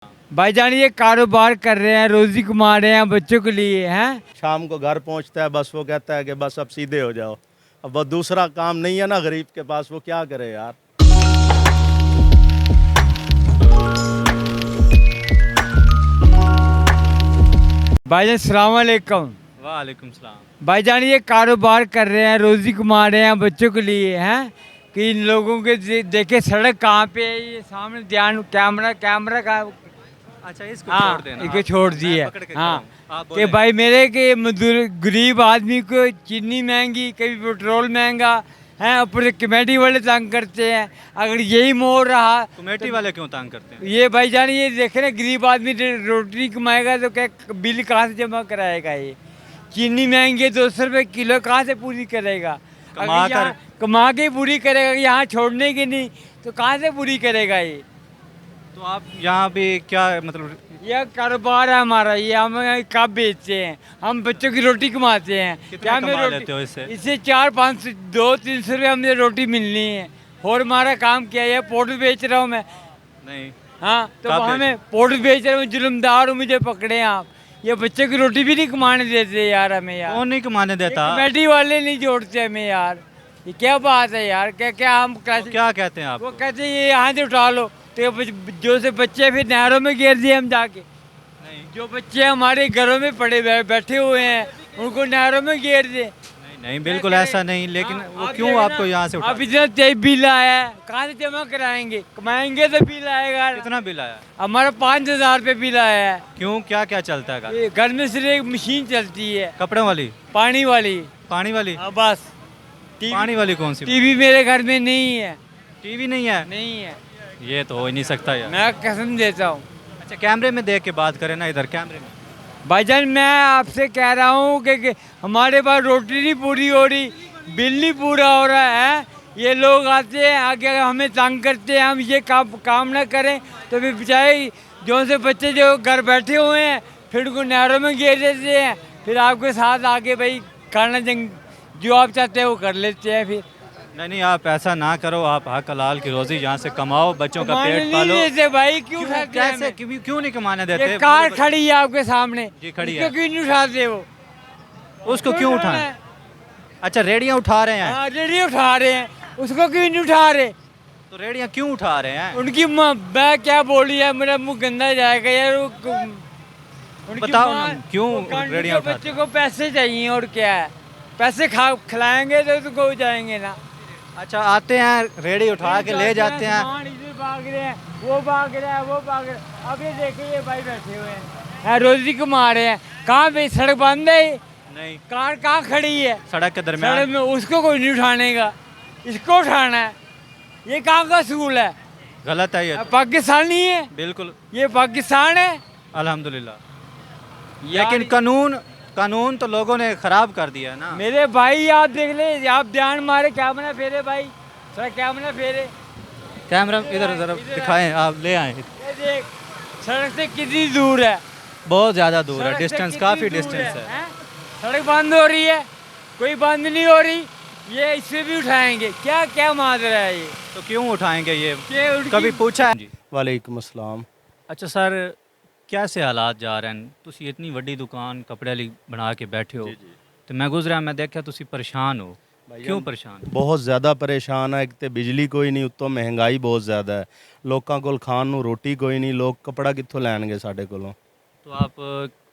भाई जान ये कारोबार कर रहे हैं, रोजी कमा रहे हैं बच्चों के लिए हैं। शाम को घर पहुंचता है बस वो कहता है कि बस अब सीधे हो जाओ। अब वो दूसरा काम नहीं है ना गरीब के पास, वो क्या करे यार। भाईजान सलाम अलैकुम। वालेकुम सलाम। भाईजान ये कारोबार कर रहे हैं, रोजी कमा रहे हैं बच्चों के लिए हैं कि इन लोगों के देखे सड़क कहाँ पे है, ये सामने ध्यान कैमरा का। अच्छा इसको हाँ छोड़ देना, इसको छोड़ मैं दिए। पकड़ के हाँ खड़ा हूँ। आप कि बोलें। भाई मेरे के मजदूर गरीब आदमी को चीनी महंगी, कभी पेट्रोल महंगा है, ऊपर कमेटी वाले तंग करते हैं। अगर यही मोड़ रहा कमेटी वाले क्यों तंग करते हैं? ये भाईजान ये देख रहे हैं, गरीब आदमी रोटी कमाएगा तो क्या बिल कहाँ से जमा कराएगा। ये चीनी महंगी है, 200 रुपये किलो, कहाँ से पूरी करेगा। कमा अगर यहाँ कमा के पूरी करेगा, यहाँ छोड़ने की नहीं तो कहाँ से पूरी करेगा ये। तो आप यहाँ पे क्या मतलब यह कारोबार है हमारा, ये हम कप बेचते हैं, हम बच्चों की रोटी कमाते हैं। कितना हमें कमा रोटी- लेते हो इससे? इससे 400-500 200-300 रुपये हमें रोटी मिलनी है। और हमारा काम क्या है, पोर्ट बेच रहा हूँ मैं। नहीं? हाँ तो कब वहाँ मैं पोर्ट बेच रहा हूँ, जुल्मदार हूँ, मुझे पकड़े आप। ये बच्चों की रोटी भी नहीं कमाने देते यार हमें यार। कौन नहीं कमाने ये देता? कमेटी वाले नहीं जोड़ते हमें यार। ये क्या बात है यार, क्या क्या हम तो कैसे क्या कहते हैं आप? वो कहते हैं ये यहाँ से उठा लो, तो जो से बच्चे फिर नहरों में गिर दिए हम जाके। नहीं जो बच्चे हमारे घरों में पड़े बैठे हुए हैं उनको नहरों में गिर दे। नहीं नहीं बिल्कुल ऐसा नहीं, लेकिन हाँ, वो आप क्यों देखना, आपको यहाँ से उठा? अब इतना तेज बिल आया है, कहाँ से जमा कराएंगे, कमाएंगे तो बिल आएगा। कितना बिल आया? हमारा 5,000 रुपये बिल आया है। क्यों, क्या क्या चलता है घर? ये घर में सिर्फ एक मशीन चलती है, कपड़ों वाली? पानी वाली। पानी वाली? हाँ बस। पानी वाली कौन सी? टीवी मेरे घर में नहीं है। टीवी नहीं है? नहीं है, ये तो हो ही नहीं सकता यार। मैं कसम देता हूँ। अच्छा कैमरे में देख के बात करें ना, इधर कैमरे में। भाईजान मैं आपसे कह रहा हूँ कि हमारे पास रोटी नहीं पूरी हो रही, बिल नहीं पूरा हो रहा है। ये लोग आते हैं आगे हमें तंग करते हैं, हम ये काम ना करें तो फिर बेचारे जो से बच्चे जो घर बैठे हुए हैं फिर उनको नहरों में गिर देते हैं। फिर आपके साथ आके भाई खाना जंग जो आप चाहते हैं वो कर लेते हैं। फिर नहीं नहीं आप ऐसा ना करो, आप हक हलाल की रोजी यहाँ से कमाओ, बच्चों का कमाने पेट नहीं पालो। देते भाई, क्यों क्यों, उठाते हैं कैसे हमें? क्यों नहीं कमाने देते? ये कार खड़ी है आपके सामने, जी, खड़ी उसको है। क्यों नहीं उठाते वो? उसको क्यों उठाएं? अच्छा रेडियाँ उठा रहे हैं? हाँ रेडी उठा रहे हैं, उसको क्यों नहीं उठा रहे? तो रेडियाँ क्यों उठा रहे हैं? उनकी मैं क्या बोली है, मेरा मुंह गंदा जाएगा यार। उनकी बताओ माँ- ना, क्यों वो कांडी रेडियाँ के उठाते बच्चे को पैसे चाहिए और क्या है, पैसे खिलाएंगे तो हो जाएंगे ना। अच्छा आते हैं रेडी उठा के ले जाते हैं। सामान इधर भाग रहे हैं, वो भाग रहा है, वो भाग रहा है। अब ये देखिए ये भाई बैठे हुए हैं, रोजी कमा रहे हैं। कहाँ पे सड़क बंद है, नहीं कार कहाँ खड़ी है सड़क के सड़क दरमियान। में, उसको कोई नहीं उठाने का, इसको उठाना है। ये कहाँ का स्कूल है, गलत है ये तो। पाकिस्तानी है, बिल्कुल ये पाकिस्तान है। अल्हम्दुलिल्लाह। लेकिन कानून तो लोगों ने खराब कर दिया है ना। मेरे भाई आप देख ले, आप ध्यान मारे, क्या बना फेरे भाई, थोड़ा क्या बना फेरे। कैमरा इधर जरा दिखाएं, आप ले आए। ये देख सड़क से कितनी दूर है, बहुत ज़्यादा दूर है, सड़क से डिस्टेंस कितनी काफ़ी दूर डिस्टेंस है। हैं? सड़क बंद हो रही है, कोई बंद नहीं हो रही, ये इससे भी उठाएंगे। क्या क्या माजरा है ये, तो क्यों उठाएंगे ये? कि उनकी- कभी पूछा है? वालेकुम अस्सलाम। अच्छा सर कैसे हालात जा रहे हैं? ਤੁਸੀਂ इतनी ਵੱਡੀ दुकान कपड़े वाली बना के बैठे हो, तो मैं गुजरा मैं देखा ਤੁਸੀਂ परेशान हो। क्यों परेशान? बहुत ज़्यादा परेशान है। एक तो बिजली कोई नहीं, उत्तों महंगाई बहुत ज़्यादा है। लोगों को खान ਨੂੰ रोटी कोई नहीं, लोग कपड़ा कित्थों लैणगे साडे कोलों। तो आप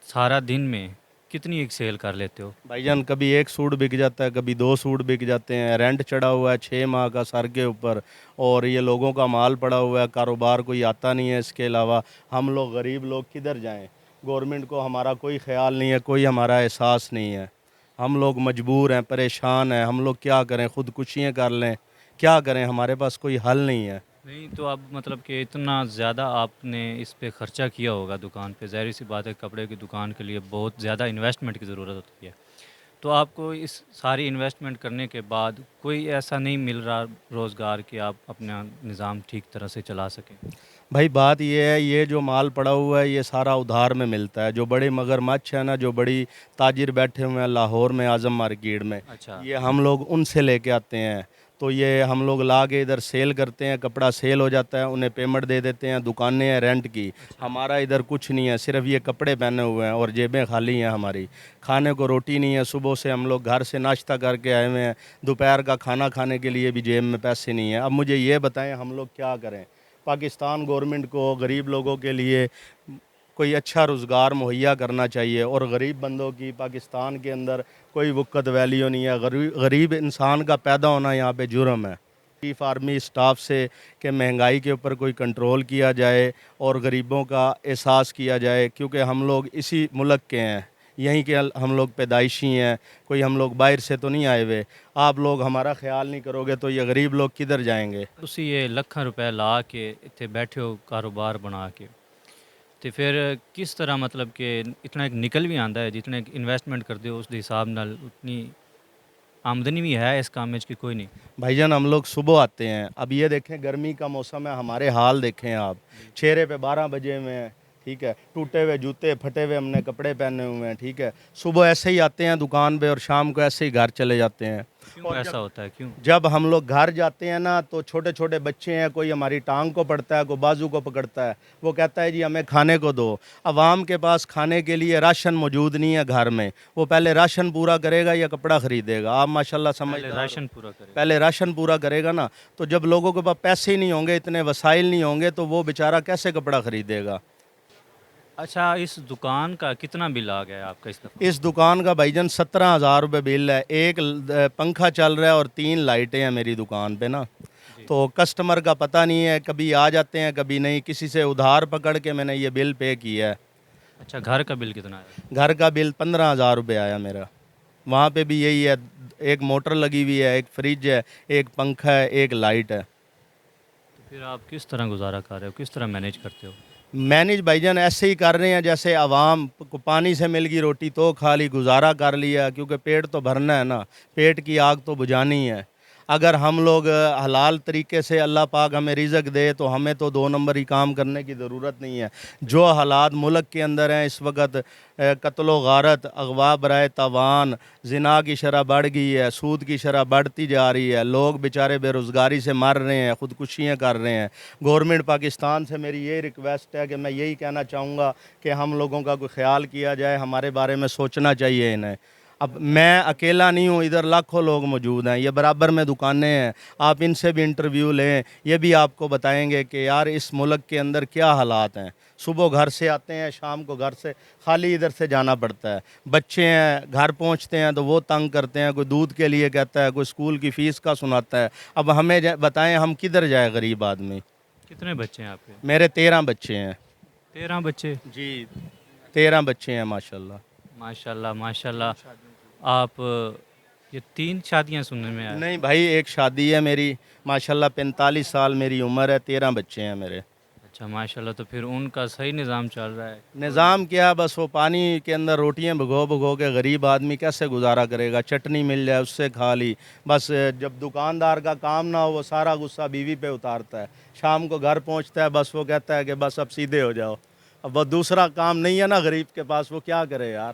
सारा दिन में कितनी एक सेल कर लेते हो? भाईजान कभी एक सूट बिक जाता है, कभी 2 सूट बिक जाते हैं। रेंट चढ़ा हुआ है 6 माह का सर के ऊपर, और ये लोगों का माल पड़ा हुआ है, कारोबार कोई आता नहीं है। इसके अलावा हम लोग गरीब लोग किधर जाएं? गवर्नमेंट को हमारा कोई ख्याल नहीं है, कोई हमारा एहसास नहीं है। हम लोग मजबूर हैं, परेशान हैं। हम लोग क्या करें, खुदकुशियाँ कर लें, क्या करें, हमारे पास कोई हल नहीं है। नहीं तो अब मतलब कि इतना ज़्यादा आपने इस पे ख़र्चा किया होगा दुकान पे, ज़ाहिर सी बात है कपड़े की दुकान के लिए बहुत ज़्यादा इन्वेस्टमेंट की ज़रूरत होती है। तो आपको इस सारी इन्वेस्टमेंट करने के बाद कोई ऐसा नहीं मिल रहा रोज़गार कि आप अपना निज़ाम ठीक तरह से चला सकें? भाई बात ये है, ये जो माल पड़ा हुआ है ये सारा उधार में मिलता है। जो बड़े मगरमच्छ है ना, जो बड़ी ताजिर बैठे हुए हैं लाहौर में आज़म मार्केट में, अच्छा ये हम लोग उनसे लेके आते हैं। تو یہ ہم لوگ لا کے ادھر سیل کرتے ہیں, کپڑا سیل ہو جاتا ہے, انہیں پیمنٹ دے دیتے ہیں, دکانیں ہیں رینٹ کی. ہمارا ادھر کچھ نہیں ہے, صرف یہ کپڑے پہنے ہوئے ہیں اور جیبیں خالی ہیں ہماری. کھانے کو روٹی نہیں ہے, صبح سے ہم لوگ گھر سے ناشتہ کر کے آئے ہوئے ہیں, دوپہر کا کھانا کھانے کے لیے بھی جیب میں پیسے نہیں ہیں. اب مجھے یہ بتائیں ہم لوگ کیا کریں؟ پاکستان گورنمنٹ کو غریب لوگوں کے لیے کوئی اچھا روزگار مہیا کرنا چاہیے, اور غریب بندوں کی پاکستان کے اندر کوئی وقت ویلیو نہیں ہے. غریب انسان کا پیدا ہونا یہاں پہ جرم ہے. چیف آرمی اسٹاف سے کہ مہنگائی کے اوپر کوئی کنٹرول کیا جائے اور غریبوں کا احساس کیا جائے, کیونکہ ہم لوگ اسی ملک کے ہیں, یہیں کے ہم لوگ پیدائشی ہیں, کوئی ہم لوگ باہر سے تو نہیں آئے ہوئے. آپ لوگ ہمارا خیال نہیں کرو گے تو یہ غریب لوگ کدھر جائیں گے؟ تسی یہ لکھاں روپے لا کے اتنے بیٹھے ہو کاروبار بنا کے, تو پھر کس طرح مطلب کہ اتنا ایک نکل بھی آندا ہے جتنا ایک انویسٹمنٹ کرتے ہو اس دے حساب نال اتنی آمدنی بھی ہے اس کام میں کہ کوئی نہیں؟ بھائی جان ہم لوگ صبح آتے ہیں, اب یہ دیکھیں گرمی کا موسم ہے, ہمارے حال دیکھیں آپ, چہرے پہ 12 بجے میں ہیں, ٹھیک ہے, ٹوٹے ہوئے جوتے, پھٹے ہوئے ہم نے کپڑے پہنے ہوئے ہیں, ٹھیک ہے, صبح ایسے ہی آتے ہیں دکان پہ اور شام کو ایسے ہی گھر چلے جاتے ہیں. کیوں ایسا ہوتا ہے, کیوں؟ جب ہم لوگ گھر جاتے ہیں نا تو چھوٹے چھوٹے بچے ہیں, کوئی ہماری ٹانگ کو پڑتا ہے, کوئی بازو کو پکڑتا ہے, وہ کہتا ہے جی ہمیں کھانے کو دو. عوام کے پاس کھانے کے لیے راشن موجود نہیں ہے گھر میں, وہ پہلے راشن پورا کرے گا یا کپڑا خریدے گا؟ آپ ماشاءاللہ سمجھ پہلے راشن پورا کرے. پہلے راشن پورا کرے گا نا, تو جب لوگوں کے پاس پیسے ہی نہیں ہوں گے, اتنے وسائل نہیں ہوں گے, تو وہ بیچارہ کیسے کپڑا خریدے گا؟ اچھا, اس دکان کا کتنا بل آ گیا ہے آپ کا اس دفعہ؟ اس دکان کا بھائی جان 17,000 روپے بل ہے. ایک پنکھا چل رہا ہے اور 3 لائٹیں ہیں میری دکان پہ نا. تو کسٹمر کا پتہ نہیں ہے, کبھی آ جاتے ہیں کبھی نہیں, کسی سے ادھار پکڑ کے میں نے یہ بل پے کیا ہے. اچھا, گھر کا بل کتنا ہے؟ گھر کا بل 15,000 روپے آیا میرا. وہاں پہ بھی یہی ہے, ایک موٹر لگی ہوئی ہے, ایک فریج ہے, ایک پنکھا ہے, ایک لائٹ ہے. تو پھر آپ کس طرح گزارا کر رہے ہو, کس طرح مینیج کرتے ہو؟ مینج بھائی جان ایسے ہی کر رہے ہیں جیسے عوام کو پانی سے مل گئی روٹی تو کھا لی, گزارا کر لیا, کیونکہ پیٹ تو بھرنا ہے نا, پیٹ کی آگ تو بجھانی ہے. اگر ہم لوگ حلال طریقے سے اللہ پاک ہمیں رزق دے تو ہمیں تو 2 نمبر ہی کام کرنے کی ضرورت نہیں ہے. جو حالات ملک کے اندر ہیں اس وقت, قتل و غارت, اغوا برائے تاوان, زنا کی شرح بڑھ گئی ہے, سود کی شرح بڑھتی جا رہی ہے, لوگ بیچارے بے روزگاری سے مر رہے ہیں, خودکشیاں کر رہے ہیں. گورنمنٹ پاکستان سے میری یہ ریکویسٹ ہے کہ میں یہی کہنا چاہوں گا کہ ہم لوگوں کا کوئی خیال کیا جائے, ہمارے بارے میں سوچنا چاہیے انہیں. اب میں اکیلا نہیں ہوں, ادھر لاکھوں لوگ موجود ہیں, یہ برابر میں دکانیں ہیں, آپ ان سے بھی انٹرویو لیں, یہ بھی آپ کو بتائیں گے کہ یار اس ملک کے اندر کیا حالات ہیں. صبح گھر سے آتے ہیں, شام کو گھر سے خالی ادھر سے جانا پڑتا ہے. بچے ہیں, گھر پہنچتے ہیں تو وہ تنگ کرتے ہیں, کوئی دودھ کے لیے کہتا ہے, کوئی اسکول کی فیس کا سناتا ہے. اب ہمیں بتائیں ہم کدھر جائے غریب آدمی؟ کتنے بچے ہیں آپ کے؟ میرے 13 بچے ہیں. 13 بچے؟ جی 13 بچے ہیں ماشاءاللہ. ماشاءاللہ ماشاءاللہ. آپ یہ 3 شادیاں سننے میں آئے؟ نہیں بھائی, ایک شادی ہے میری ماشاءاللہ, 45 سال میری عمر ہے, 13 بچے ہیں میرے. اچھا ماشاءاللہ, تو پھر ان کا صحیح نظام چل رہا ہے؟ نظام کیا, بس وہ پانی کے اندر روٹیاں بھگو بھگو کے غریب آدمی کیسے گزارا کرے گا؟ چٹنی مل جائے اس سے کھا لی, بس جب دکاندار کا کام نہ ہو وہ سارا غصہ بیوی پہ اتارتا ہے. شام کو گھر پہنچتا ہے, بس وہ کہتا ہے کہ بس اب سیدھے ہو جاؤ. اب وہ دوسرا کام نہیں ہے نا غریب کے پاس, وہ کیا کرے یار.